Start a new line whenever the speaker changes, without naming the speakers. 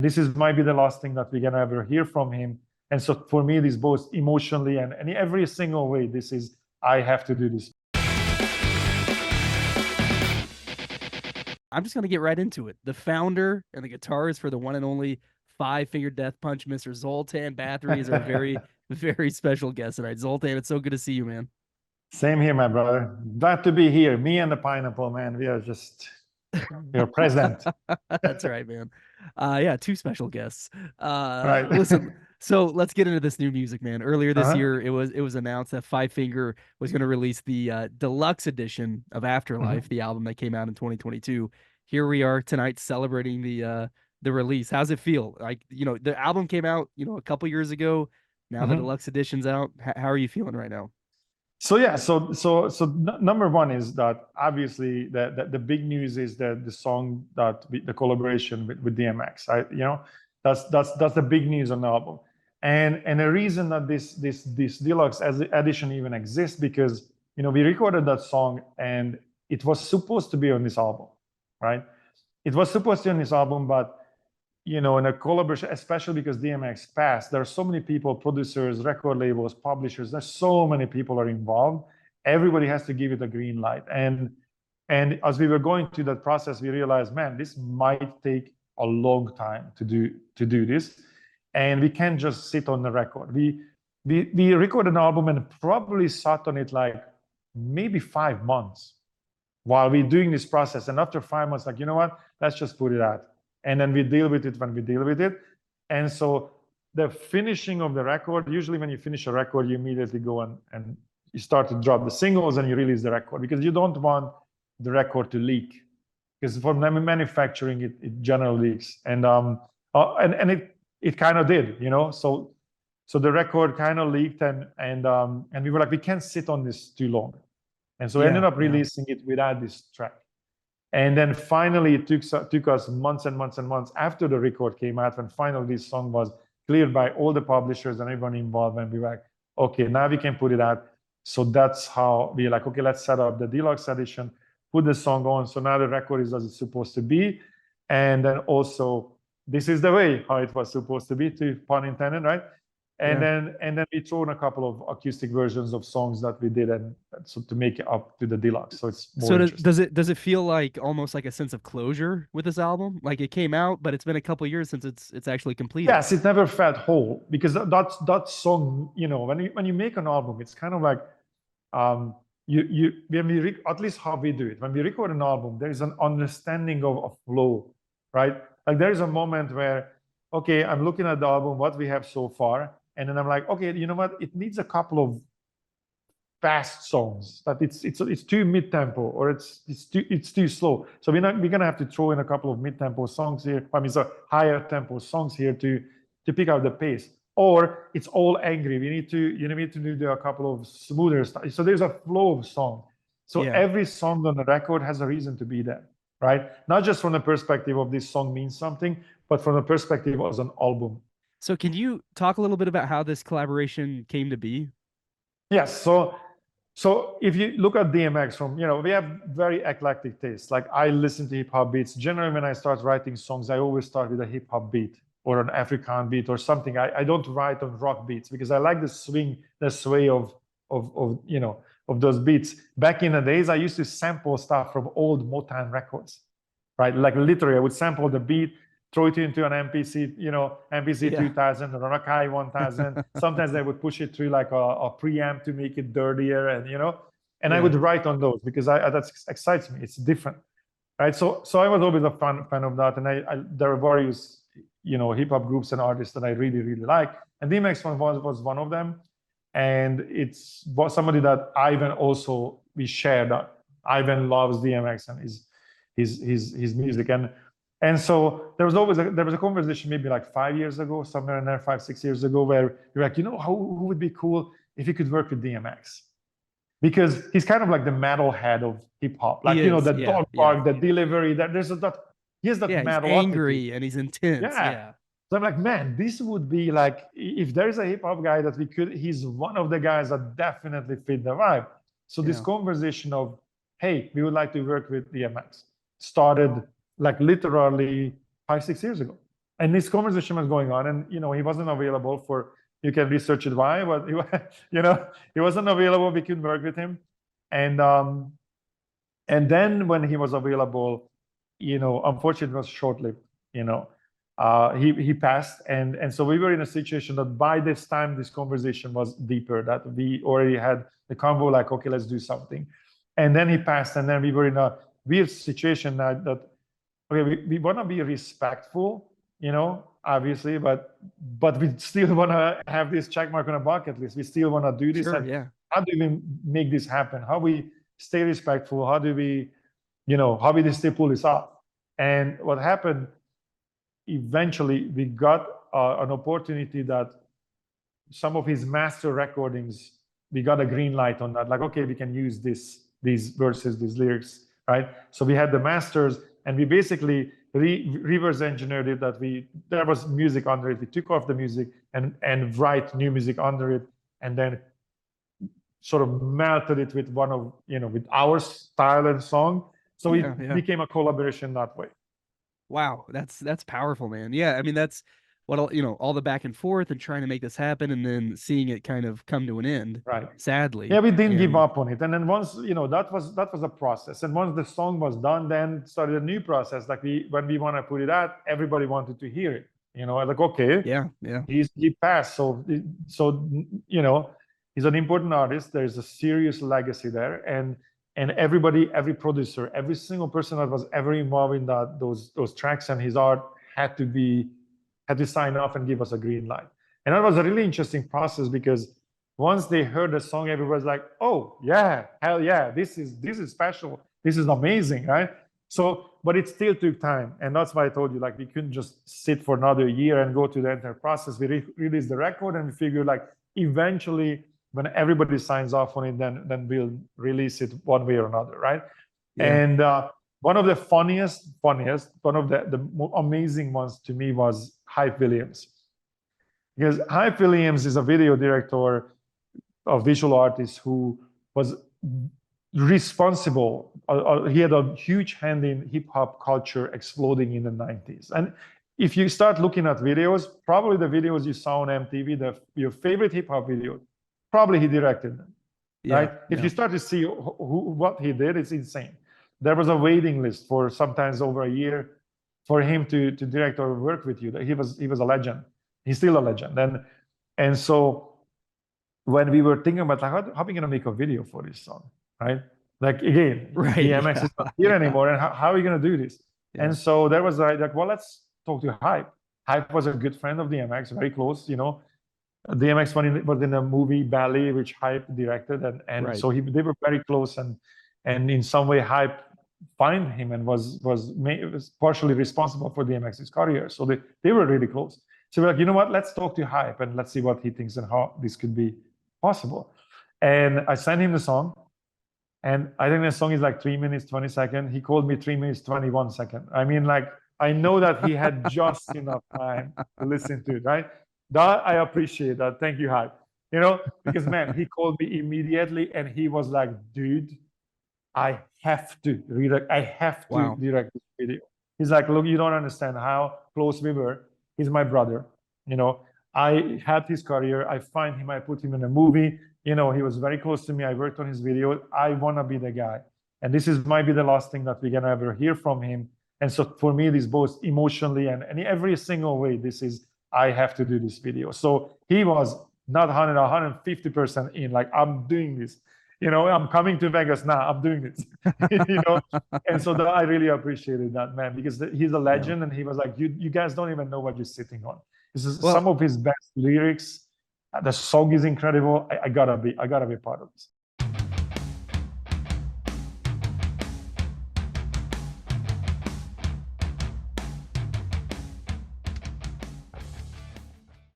This is might be the last thing that we're gonna ever hear from him. And so for me, this both emotionally and every single way, this is, I have to do this.
I'm just going to get right into it. The founder and the guitarist for the one and only Five Finger Death Punch, Mr. Zoltan Bathory, is our very, very special guest tonight. Zoltan, it's so good to see you, man.
Same here, my brother. Glad to be here. Me and the pineapple, man. We are just, you're present.
That's right, man. Yeah, two special guests.
Right.
Listen, so let's get into this new music, man. Earlier this
Uh-huh.
year, it was announced that Five Finger was going to release the deluxe edition of Afterlife, the album that came out in 2022. Here we are tonight celebrating the release. How's it feel? Like, the album came out, a couple years ago. Now the deluxe edition's out. How are you feeling right now?
So yeah, so number one is that obviously the big news is that the song the collaboration with DMX. That's the big news on the album, and the reason that this deluxe edition even exists, because we recorded that song and it was supposed to be on this album, right? It was supposed to be on this album, but in a collaboration, especially because DMX passed, there are so many people, producers, record labels, publishers, there's so many people are involved. Everybody has to give it a green light. And as we were going through that process, we realized, man, this might take a long time to do this. And we can't just sit on the record. We recorded an album and probably sat on it like maybe 5 months while we're doing this process. And after 5 months, like, you know what, let's just put it out. And then we deal with it when we deal with it. And so the finishing of the record, usually when you finish a record, you immediately go and you start to drop the singles and you release the record, because you don't want the record to leak. Because for manufacturing, it generally leaks. And it kind of did, So the record kind of leaked, and we were like, we can't sit on this too long. And so we ended up releasing it without this track. And then finally, it took us months and months and months after the record came out, when finally this song was cleared by all the publishers and everyone involved, and we were like, okay, now we can put it out. So that's how we like, okay, let's set up the deluxe edition, put the song on. So now the record is as it's supposed to be. And then also, this is the way how it was supposed to be, to pun intended, right? And then we throw in a couple of acoustic versions of songs that we did, and so to make it up to the deluxe. So it's more
does it feel like almost like a sense of closure with this album? Like it came out, but it's been a couple of years since it's actually completed.
Yes, it never felt whole, because that song, when you make an album, it's kind of like when at least how we do it. When we record an album, there is an understanding of a flow, right? Like there is a moment where, okay, I'm looking at the album, what we have so far. And then I'm like, okay, you know what? It needs a couple of fast songs. That it's too mid-tempo, or it's too slow. So we're gonna have to throw in a couple of mid-tempo songs here. I mean, so higher tempo songs here to pick out the pace. Or it's all angry. We need to do a couple of smoother stuff. So there's a flow of song. So every song on the record has a reason to be there, right? Not just from the perspective of this song means something, but from the perspective as an album.
So can you talk a little bit about how this collaboration came to be?
Yes. So if you look at DMX, we have very eclectic tastes. Like I listen to hip hop beats. Generally, when I start writing songs, I always start with a hip hop beat or an African beat or something. I don't write on rock beats, because I like the swing, the sway of those beats. Back in the days, I used to sample stuff from old Motown records, right? Like literally, I would sample the beat, throw it into an MPC, MPC 2000 or an Akai 1000. Sometimes they would push it through like a preamp to make it dirtier, and I would write on those, because that excites me. It's different, right? So I was always a fan of that, and there are various hip hop groups and artists that I really, really like, and DMX was one of them, and was somebody that Ivan also, we shared that. Ivan loves DMX and his music, and so there was a conversation maybe like 5 years ago, somewhere in there, 5-6 years ago, where you're like, who would be cool if he could work with DMX? Because he's kind of like the metalhead of hip hop, like the dog bark, the delivery. He has that metal.
He's angry and he's intense. Yeah.
So I'm like, man, this would be like, if there's a hip hop guy that he's one of the guys that definitely fit the vibe. So this conversation of, hey, we would like to work with DMX started like literally 5-6 years ago. And this conversation was going on, and you know, he wasn't available for. You can research it why, but he, you know, he wasn't available. We couldn't work with him, and then when he was available, you know, unfortunately, it was short-lived. You know, he passed, and so we were in a situation that by this time this conversation was deeper. That we already had the convo, like, okay, let's do something, and then he passed, and then we were in a weird situation that okay, we want to be respectful, you know, obviously, but we still want to have this check mark on a bucket list. We still want to do this.
Sure,
And
yeah.
how do we make this happen? How we stay respectful? How do we, you know, how we still pull this off? And what happened, eventually we got an opportunity that some of his master recordings, we got a green light on that. Like, okay, we can use these verses, these lyrics, right? So we had the masters, and we basically reverse engineered it, that there was music under it. We took off the music and write new music under it, and then sort of melted it with one of, you know, with our style and song. So it became a collaboration that way.
Wow, that's powerful, man. Yeah, I mean, that's what, you know, all the back and forth and trying to make this happen, and then seeing it kind of come to an end.
Right.
Sadly.
Yeah, we didn't give up on it. And then once, you know, that was a process. And once the song was done, then started a new process. Like when we want to put it out, everybody wanted to hear it. You know, like, okay,
yeah,
he passed. So you know, he's an important artist. There's a serious legacy there. And everybody, every producer, every single person that was ever involved in those tracks and his art had to sign off and give us a green light. And that was a really interesting process, because once they heard the song, everybody's like, oh yeah, hell yeah, this is special, this is amazing, right? So, but it still took time, and that's why I told you, like, we couldn't just sit for another year and go through the entire process. We released the record, and we figured, like, eventually when everybody signs off on it, then we'll release it one way or another, right? Yeah. And one of the funniest, one of the amazing ones to me was Hype Williams. Because Hype Williams is a video director, a visual artist who was responsible. He had a huge hand in hip hop culture exploding in the 90s. And if you start looking at videos, probably the videos you saw on MTV, your favorite hip hop video, probably he directed them, right? If you start to see what he did, it's insane. There was a waiting list for sometimes over a year for him to direct or work with you. He was a legend. He's still a legend. And so when we were thinking about, like, how are we going to make a video for this song, right? Like, again, DMX is not here anymore, and how are we going to do this? And so there was like, well, let's talk to Hype. Hype was a good friend of DMX, very close, you know. DMX was in a movie Ballet, which Hype directed, and so they were very close, and in some way Hype find him and was partially responsible for DMX's career. So they were really close. So we're like, you know what? Let's talk to Hype and let's see what he thinks and how this could be possible. And I sent him the song, and I think the song is like 3 minutes 20 seconds. He called me 3 minutes 21 seconds. I mean, like, I know that he had just enough time to listen to it, right? That I appreciate that. Thank you, Hype. You know, because man, he called me immediately and he was like, dude, I have to direct this video. He's like, look, you don't understand how close we were. He's my brother. You know, I had his career. I find him, I put him in a movie. You know, he was very close to me. I worked on his video. I want to be the guy. And this might be the last thing that we're going to ever hear from him. And so for me, this both emotionally and in every single way, I have to do this video. So he was not 100, 150% in, like, I'm doing this. You know, I'm coming to Vegas now. I'm doing this. You know, and so I really appreciated that, man, because he's a legend, and he was like, you guys don't even know what you're sitting on. This is some of his best lyrics. The song is incredible. I gotta be part of this.